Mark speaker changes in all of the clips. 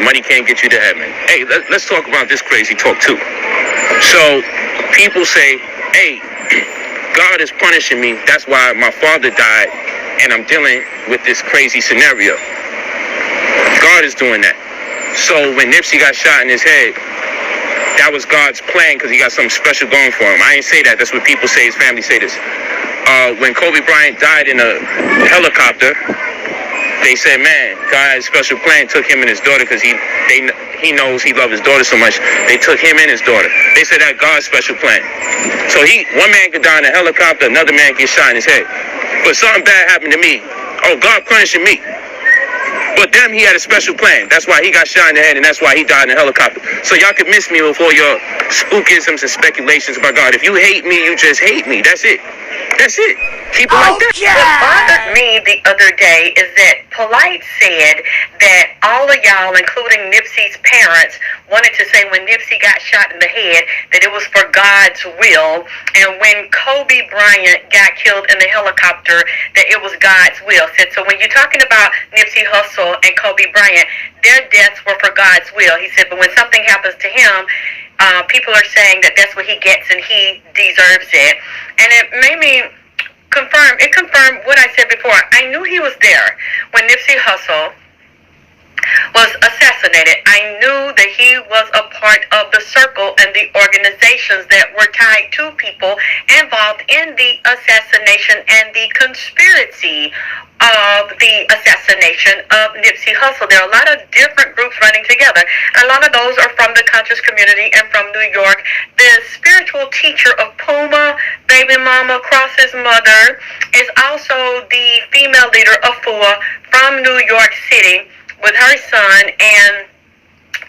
Speaker 1: Money can't get you to heaven. Hey, let's talk about this crazy talk too. So people say, hey, God is punishing me. That's why my father died, and I'm dealing with this crazy scenario. God is doing that. So when Nipsey got shot in his head, that was God's plan because he got something special going for him. I ain't say that. That's what people say. His family say this. When Kobe Bryant died in a helicopter, they said, man, God had a special plan, took him and his daughter because he knows he loved his daughter so much. They took him and his daughter. They said that God's special plan. So one man could die in a helicopter, another man gets shot in his head. But something bad happened to me. Oh, God punishing me. But them, he had a special plan. That's why he got shot in the head, and that's why he died in a helicopter. So y'all can miss me with all your spookisms and speculations about God. If you hate me, you just hate me. That's it. That's it. Keep it like that.
Speaker 2: What bothered me the other day is that Polight said that all of y'all, including Nipsey's parents, wanted to say when Nipsey got shot in the head that it was for God's will, and when Kobe Bryant got killed in the helicopter that it was God's will. So when you're talking about Nipsey Hussle and Kobe Bryant, their deaths were for God's will. He said, but when something happens to him, people are saying that that's what he gets and he deserves it. And it made me confirmed what I said before. I knew he was there when Nipsey Hussle was assassinated. I knew that he was a part of the circle and the organizations that were tied to people involved in the assassination and the conspiracy of the assassination of Nipsey Hussle. There are a lot of different groups running together. A lot of those are from the conscious community and from New York. The spiritual teacher of Puma, Baby Mama, Cross's mother, is also the female leader of Afua from New York City with her son, and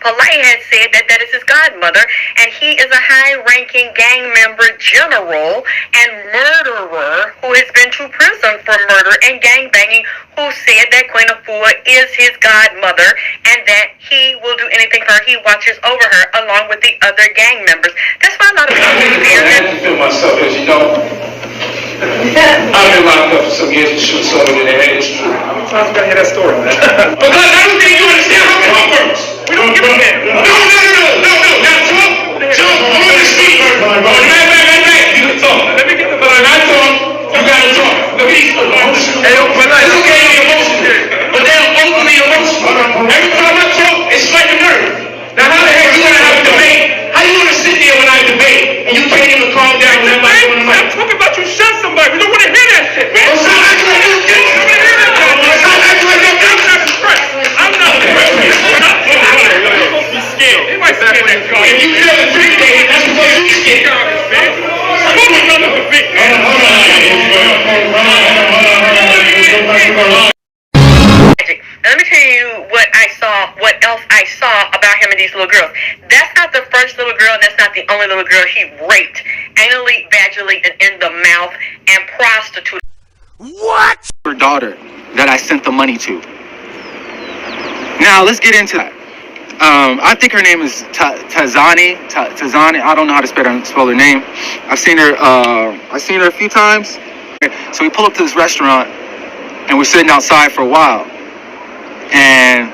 Speaker 2: Polight has said that that is his godmother, and he is a high-ranking gang member general and murderer who has been to prison for murder and gangbanging, who said that Queen Afua is his godmother and that he will do anything for her. He watches over her along with the other gang members. That's why a lot of people fear that.
Speaker 3: I feel myself, as you know. I've been locked up for some years and shoot someone in the head. It's true. How many times we gotta hear that story, man? Because I don't think you understand how talk works. We don't give a damn. No. Now talk. I'm gonna speak. Back. You can talk. Let me get the when I talk, you gotta talk. Hey, it's okay to be emotional, but they're overly emotional. Every time I talk, it's like a nerve. Now how the heck you gonna have a debate? How you gonna sit there when I debate and you can't even calm down when everybody's on the mic? I'm talking about you shot somebody. We don't want to hear that shit, man. Well, stop acting like you get it. Stop acting like you get it. I'm not impressed. You're supposed to be scared. They might say that car. If you feel intimidated, that's because you're scared. I'm going to another debate, man. Hold on.
Speaker 2: Let me tell you what else I saw about him and these little girls. That's not the first little girl, and that's not the only little girl he raped, anally, vaginally, and in the mouth, and prostituted.
Speaker 4: What? Her daughter that I sent the money to. Now, let's get into that. I think her name is Tazani. I don't know how to spell her name. I've seen her a few times. So we pull up to this restaurant, and we're sitting outside for a while. And,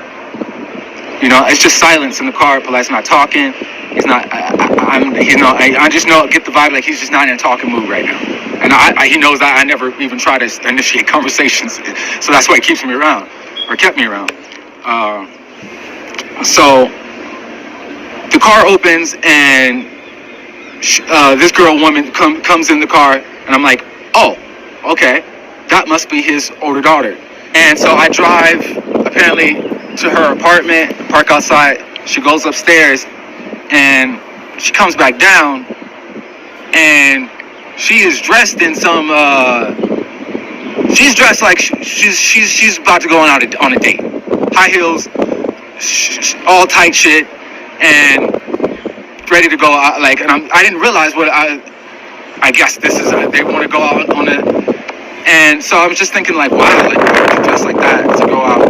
Speaker 4: you know, it's just silence in the car. Polight's not talking. He's not, I just know, get the vibe like he's just not in a talking mood right now. And he knows that I never even try to initiate conversations. So that's why he keeps me around, or kept me around. So the car opens and this woman comes in the car, and I'm like, oh, okay, that must be his older daughter. And so I drive, apparently, to her apartment, park outside. She goes upstairs, and she comes back down, and she is dressed in some, she's dressed like she's about to go on a date. High heels, all tight shit, and ready to go out, and I didn't realize what I guess this is, they want to go out on it. And so I was just thinking, like, wow, like, dressed like that to go out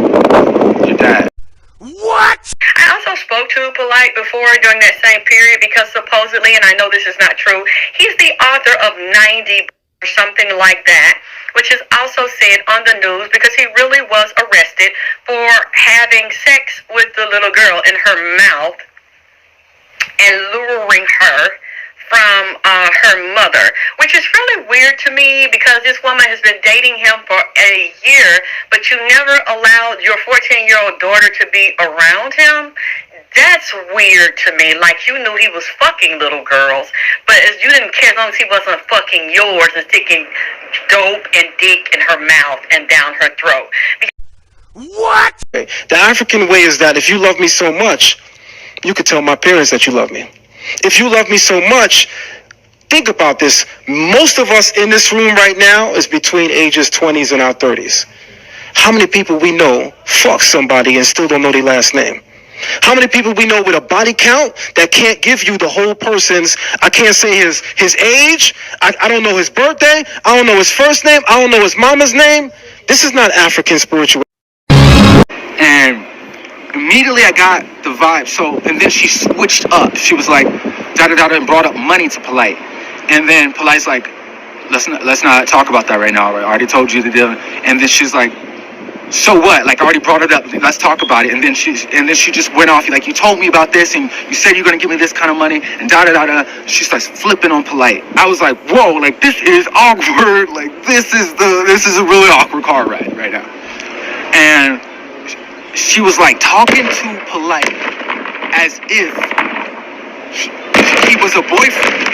Speaker 4: with your dad.
Speaker 2: What? I also spoke to Polight before during that same period because supposedly, and I know this is not true, he's the author of 90 or something like that, which is also said on the news because he really was arrested for having sex with the little girl in her mouth and luring her from her mother, which is really weird to me because this woman has been dating him for a year, but you never allowed your 14-year-old daughter to be around him. That's weird to me. Like, you knew he was fucking little girls, but you didn't care as long as he wasn't fucking yours and sticking dope and dick in her mouth and down her throat.
Speaker 3: What? The African way is that if you love me so much, you could tell my parents that you love me. If you love me so much, think about this. Most of us in this room right now is between ages 20s and our 30s. How many people we know fuck somebody and still don't know their last name? How many people we know with a body count that can't give you the whole person's, I can't say his age, I don't know his birthday, I don't know his first name, I don't know his mama's name. This is not African spirituality.
Speaker 4: And immediately I got the vibe. So, and then she switched up. She was like, da-da-da-da, and brought up money to Polight. And then Polight's like, let's not talk about that right now. I already told you the deal. And then she's like, so what? Like, I already brought it up. Let's talk about it. And then she just went off. Like, you told me about this, and you said you're gonna give me this kind of money, and da-da-da-da. She starts flipping on Polight. I was like, whoa, like, this is awkward. Like, this is a really awkward car ride right now. And she was like talking to Polight as if he was a boyfriend,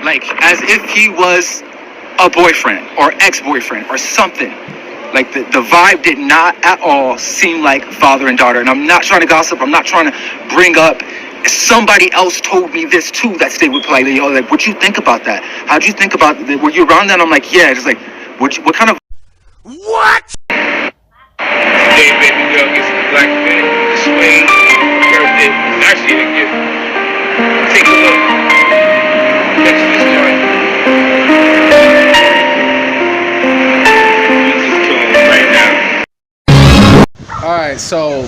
Speaker 4: like as if he was a boyfriend or ex-boyfriend or something. Like the vibe did not at all seem like father and daughter. And I'm not trying to gossip. I'm not trying to bring up. Somebody else told me this too that stayed with Polight. Like, what'd you think about that? How'd you think about it? Were you around that? I'm like, yeah. It's like, what kind of?
Speaker 1: What? Hey, baby girl, get some black man, suede, birthday. Actually, the gift. Take a look. Catch this joint.
Speaker 5: Alright, so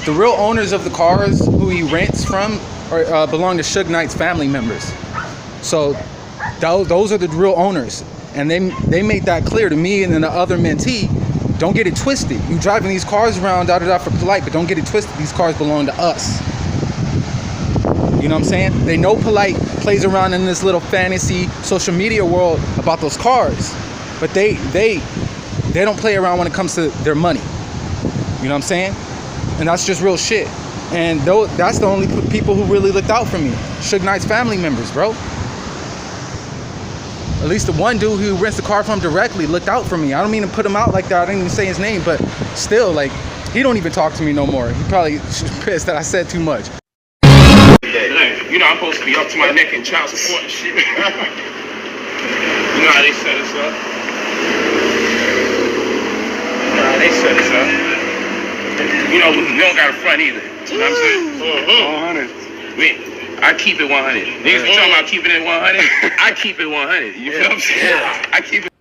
Speaker 5: the real owners of the cars who he rents from belong to Suge Knight's family members. So those are the real owners. And they made that clear to me and then the other mentee. Don't get it twisted. You driving these cars around for Polight, but don't get it twisted. These cars belong to us. You know what I'm saying? They know Polight plays around in this little fantasy social media world about those cars, but they don't play around when it comes to their money. You know what I'm saying? And that's just real shit. And that's the only people who really looked out for me. Suge Knight's family members, bro. At least the one dude who rents the car from directly looked out for me. I don't mean to put him out like that. I didn't even say his name, but still, like, he don't even talk to me no more. He probably pissed that I said too much.
Speaker 1: You know, I'm supposed to be up to my neck in child support and shit. You know how they set us up? You know, we don't got a front either. You know what I'm saying? 100. I keep it 100. Niggas be talking about keeping it 100. I keep it 100. You feel what I'm saying? I keep it.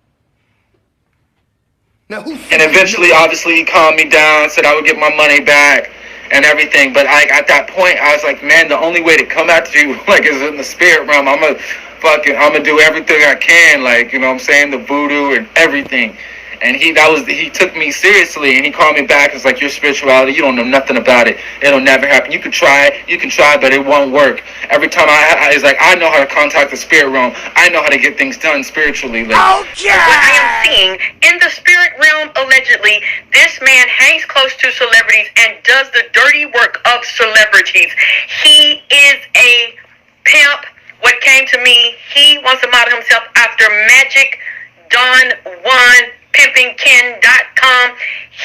Speaker 4: And eventually, obviously, he calmed me down, said I would get my money back and everything. But at that point, I was like, man, the only way to come after you, like, is in the spirit realm. I'm gonna do everything I can, like, you know what I'm saying, the voodoo and everything. And he took me seriously, and he called me back. It's like, your spirituality, you don't know nothing about it. It'll never happen. You can try, but it won't work. Every time it's like, I know how to contact the spirit realm. I know how to get things done spiritually. Like,
Speaker 2: okay. What I am seeing in the spirit realm, allegedly, this man hangs close to celebrities and does the dirty work of celebrities. He is a pimp. What came to me, he wants to model himself after Magic Don One. Pimpingkin.com.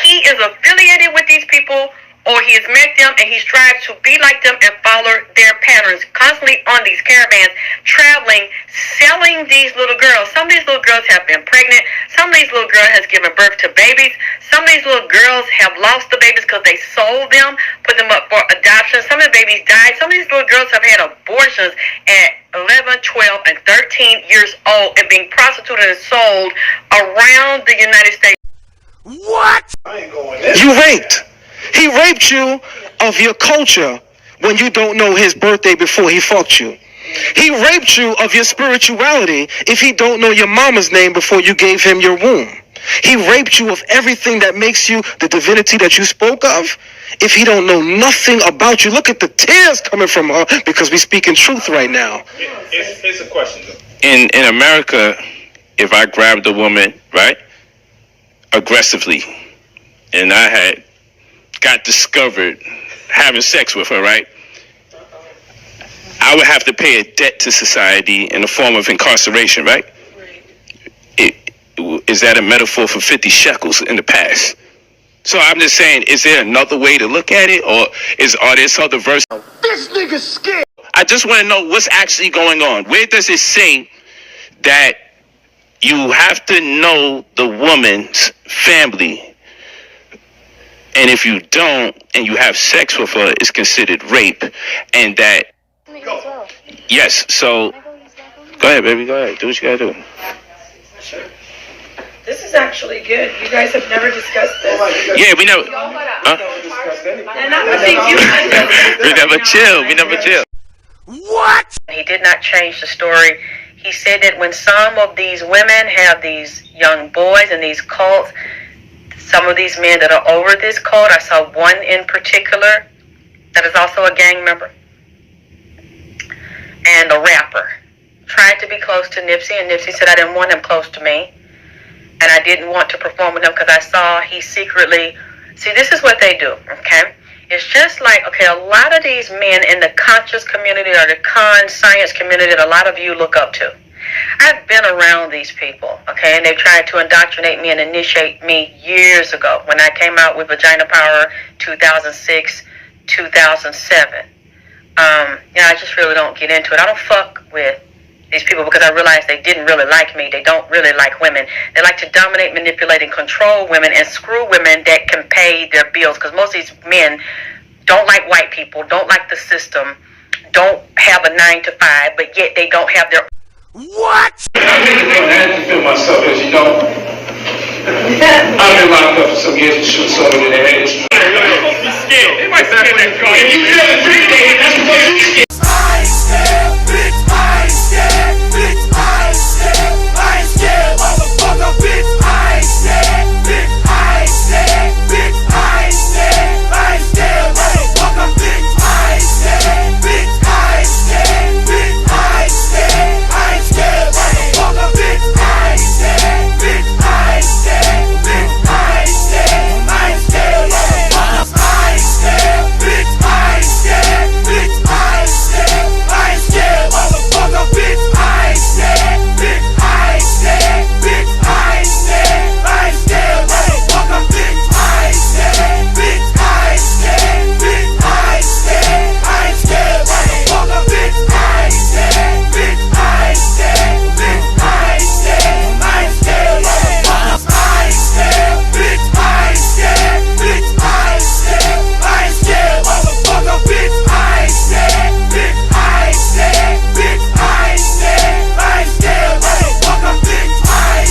Speaker 2: He is affiliated with these people, or he has met them, and he strives to be like them and follow their patterns, constantly on these caravans, traveling, selling these little girls. Some of these little girls have been pregnant. Some of these little girls has given birth to babies. Some of these little girls have lost the babies because they sold them, put them up for adoption. Some of the babies died. Some of these little girls have had abortions at 11, 12, and 13 years old and being prostituted and sold around the United States.
Speaker 1: What?
Speaker 3: You raped. He raped you of your culture when you don't know his birthday before he fucked you. He raped you of your spirituality if he don't know your mama's name before you gave him your womb. He raped you of everything that makes you the divinity that you spoke of. if he don't know nothing about you? Look at the tears coming from her because we speaking truth right now.
Speaker 6: It's a question though.
Speaker 1: In America, if I grabbed a woman, right, aggressively, and I got discovered having sex with her, right, I would have to pay a debt to society in the form of incarceration, right? Is that a metaphor for 50 shekels in the past? So I'm just saying, is there another way to look at it, or are there some other verse?
Speaker 3: This nigga's scared.
Speaker 1: I just want to know what's actually going on. Where does it say that you have to know the woman's family, and if you don't, and you have sex with her, it's considered rape, and that... Yes, so... Go ahead, baby, go ahead. Do what you gotta do.
Speaker 7: Sure. This is actually good. You guys have never discussed this.
Speaker 1: Yeah, we never... Huh?
Speaker 7: And I would think you
Speaker 1: We never chill. We never chill.
Speaker 2: What? He did not change the story. He said that when some of these women have these young boys and these cults, some of these men that are over this cult, I saw one in particular that is also a gang member and a rapper, tried to be close to Nipsey, and Nipsey said I didn't want him close to me, and I didn't want to perform with him because I saw he secretly... See, this is what they do, okay? It's just like, okay, a lot of these men in the conscious community or the science community that a lot of you look up to. I've been around these people, okay, and they've tried to indoctrinate me and initiate me years ago when I came out with Vagina Power 2006, 2007. I just really don't get into it. I don't fuck with these people because I realized they didn't really like me. They don't really like women. They like to dominate, manipulate, and control women and screw women that can pay their bills, because most of these men don't like white people, don't like the system, don't have a 9-to-5, but yet they don't have their... What?
Speaker 3: I had to feel myself, as you know. I've been locked up for some years and shoot someone in the head.
Speaker 6: You're supposed to be scared. They might scared that guy. You never treat